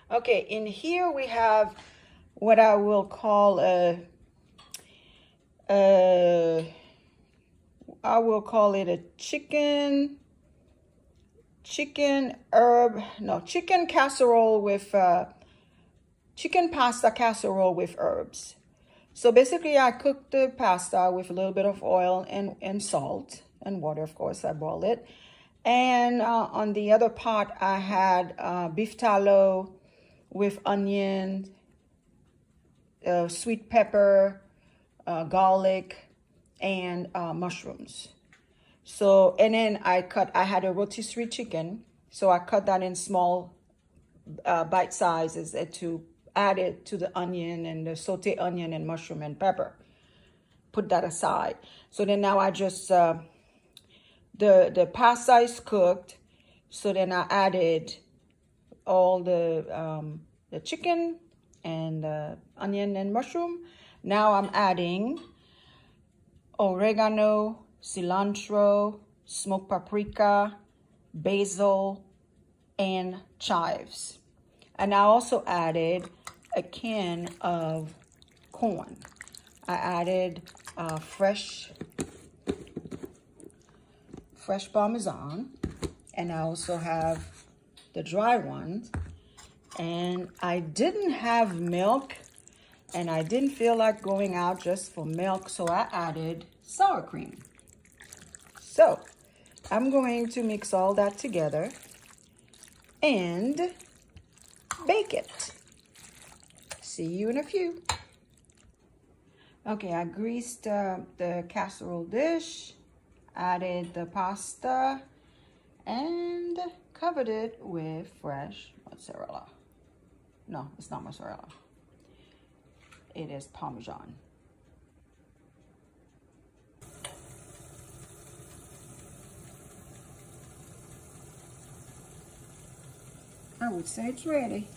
Okay, in here we have what I will call a chicken casserole with chicken pasta casserole with herbs. So basically I cooked the pasta with a little bit of oil and salt and water, of course. I boiled it. And on the other pot I had beef tallow with onion, sweet pepper, garlic, and mushrooms. So, and then I had a rotisserie chicken. So I cut that in small bite sizes to add it to the onion and the sauteed onion and mushroom and pepper. Put that aside. So then now I just, the pasta is cooked. So then I added all the chicken and onion and mushroom. Now I'm adding oregano, cilantro, smoked paprika, basil, and chives. And I also added a can of corn. I added fresh Parmesan, and I also have the dry ones. And I didn't have milk, and I didn't feel like going out just for milk, so I added sour cream. So I'm going to mix all that together and bake it. See you in a few. Okay, I greased the casserole dish, added the pasta, and covered it with fresh mozzarella. No, it's not mozzarella. It is Parmesan. I would say it's ready.